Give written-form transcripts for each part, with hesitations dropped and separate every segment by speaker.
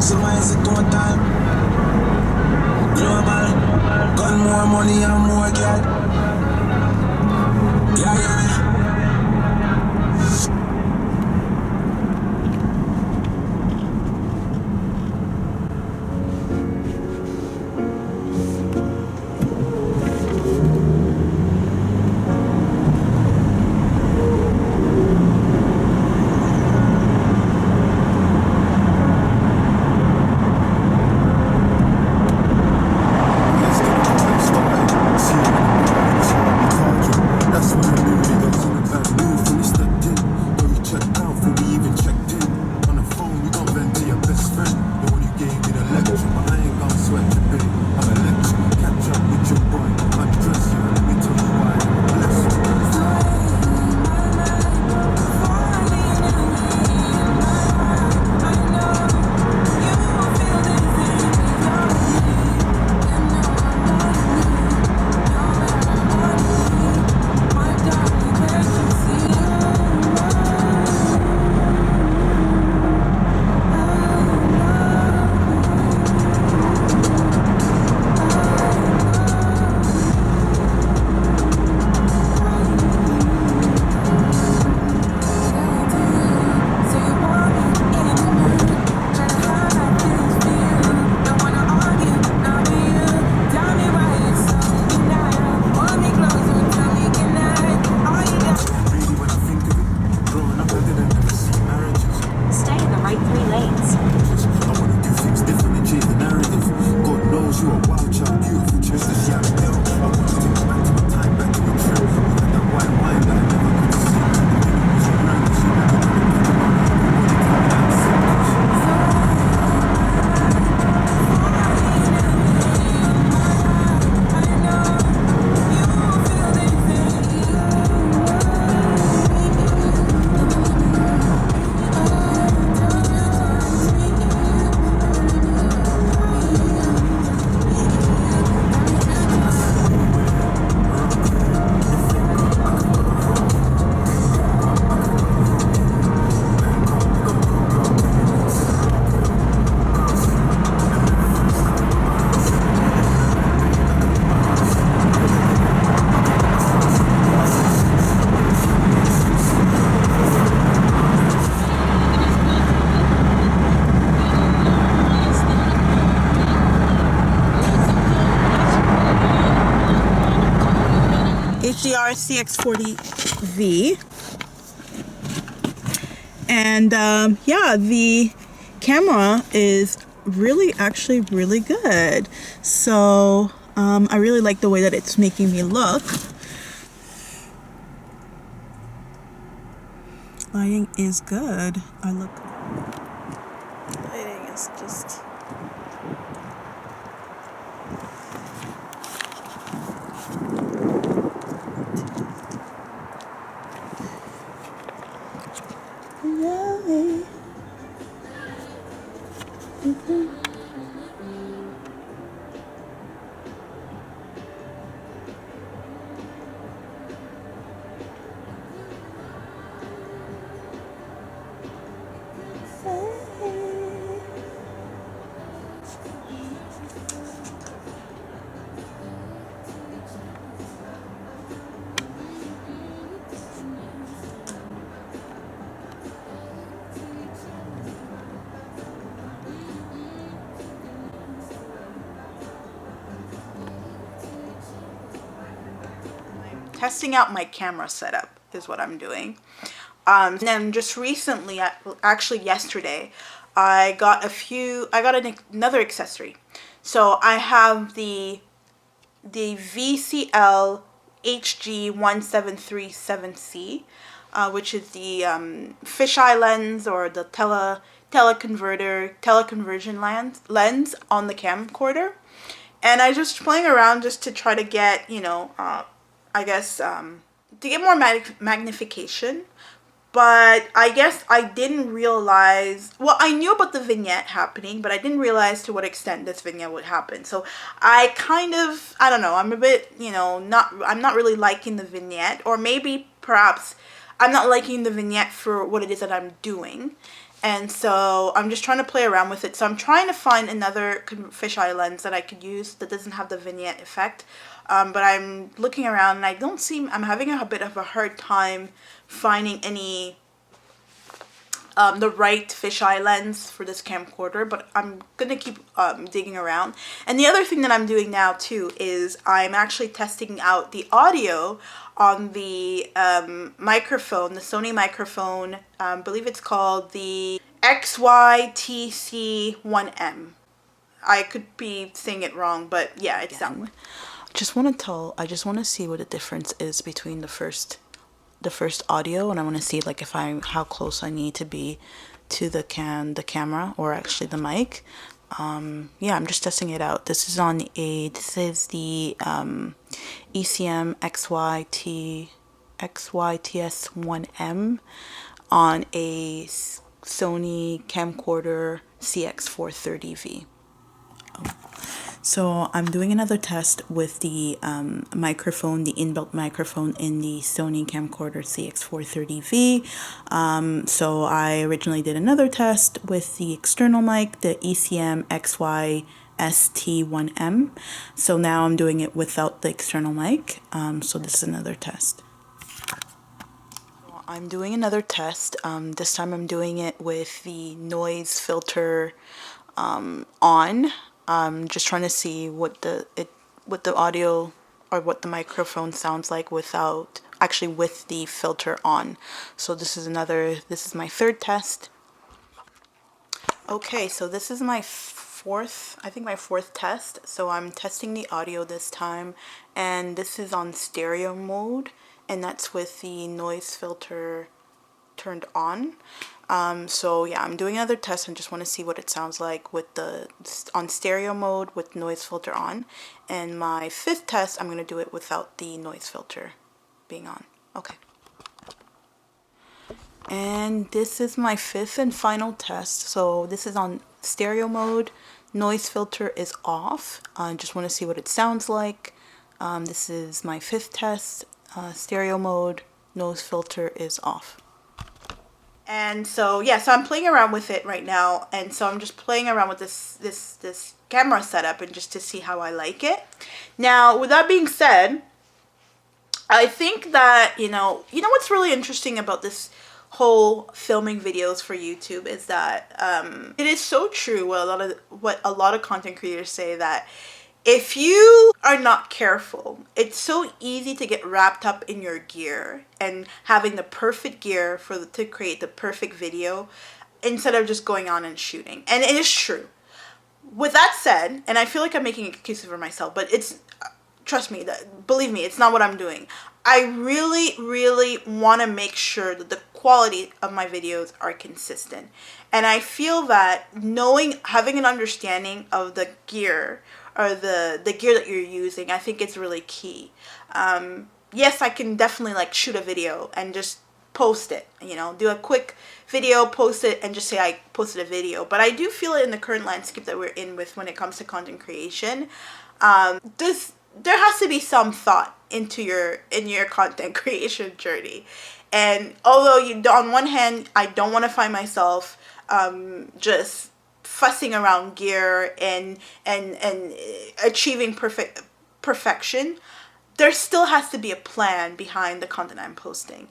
Speaker 1: Maximize it total. Global. Got more money and more girl. Yeah, yeah.
Speaker 2: CX430V, and yeah, the camera is actually really good. So I really like the way that it's making me look. Lighting is good. Lighting is just testing out my camera setup is what I'm doing. And then just recently, actually yesterday, I got another accessory. So I have the VCL HG1737C, which is the fisheye lens, or the teleconversion lens on the camcorder. And I just playing around just to try to get, you know, I guess to get more magnification. But I guess I didn't realize, well, I knew about the vignette happening, but I didn't realize to what extent this vignette would happen. So I kind of, I don't know, I'm a bit, you know, I'm not really liking the vignette, or maybe perhaps I'm not liking the vignette for what it is that I'm doing. And so I'm just trying to play around with it. So I'm trying to find another fisheye lens that I could use that doesn't have the vignette effect. But I'm looking around and I'm having a bit of a hard time finding any, the right fisheye lens for this camcorder, but I'm gonna keep digging around. And the other thing that I'm doing now too is I'm actually testing out the audio on the microphone, the Sony microphone. I believe it's called the XYTC1M. I could be saying it wrong, but yeah, it's that one. I just want to see what the difference is between the first audio, and I want to see like how close I need to be to the camera, or actually the mic. Yeah, I'm just testing it out. This is the ECM XYTS1M on a Sony Camcorder CX430V. So I'm doing another test with the microphone, the inbuilt microphone in the Sony Camcorder CX430V. So I originally did another test with the external mic, the ECM XYST1M. So now I'm doing it without the external mic. So this is another test. I'm doing another test. This time I'm doing it with the noise filter on. Just trying to see what the audio or what the microphone sounds like with the filter on. So this is my third test. Okay, so this is my fourth test. So I'm testing the audio this time, and this is on stereo mode, and that's with the noise filter turned on. So yeah, I'm doing another test and just want to see what it sounds like on stereo mode with noise filter on. And my fifth test, I'm going to do it without the noise filter being on. Okay. And this is my fifth and final test. So this is on stereo mode, noise filter is off. I just want to see what it sounds like. This is my fifth test, stereo mode, noise filter is off. And so yeah, so I'm playing around with it right now, and so I'm just playing around with this camera setup and just to see how I like it. Now, with that being said, I think that you know what's really interesting about this whole filming videos for YouTube is that it is so true what a lot of content creators say, that if you are not careful, it's so easy to get wrapped up in your gear and having the perfect gear to create the perfect video instead of just going on and shooting. And it is true. With that said, and I feel like I'm making excuses for myself, but trust me, believe me, it's not what I'm doing. I really, really want to make sure that the quality of my videos are consistent. And I feel that having an understanding of the gear or the gear that you're using, I think it's really key. Yes, I can definitely like shoot a video and just post it, do a quick video, post it, and just say I posted a video. But I do feel it in the current landscape that we're in when it comes to content creation. There has to be some thought in your content creation journey. And although on one hand, I don't want to find myself just fussing around gear and achieving perfection, there still has to be a plan behind the content I'm posting.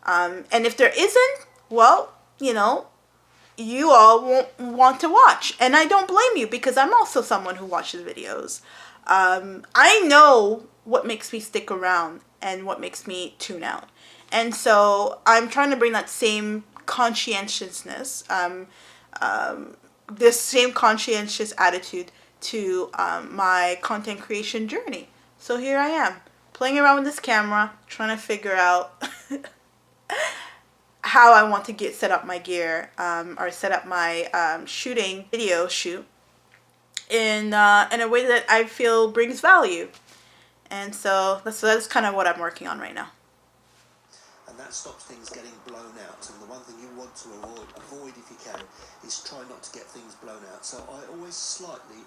Speaker 2: And if there isn't, well, you all won't want to watch. And I don't blame you, because I'm also someone who watches videos. I know what makes me stick around and what makes me tune out. And so I'm trying to bring that same conscientiousness, this same conscientious attitude to my content creation journey. So here I am, playing around with this camera, trying to figure out how I want to set up my gear, or set up my video shoot in a way that I feel brings value. And so that's kind of what I'm working on right now.
Speaker 3: And that stops things getting blown out. And the one thing you want to avoid if you can is try not to get things blown out. So I always slightly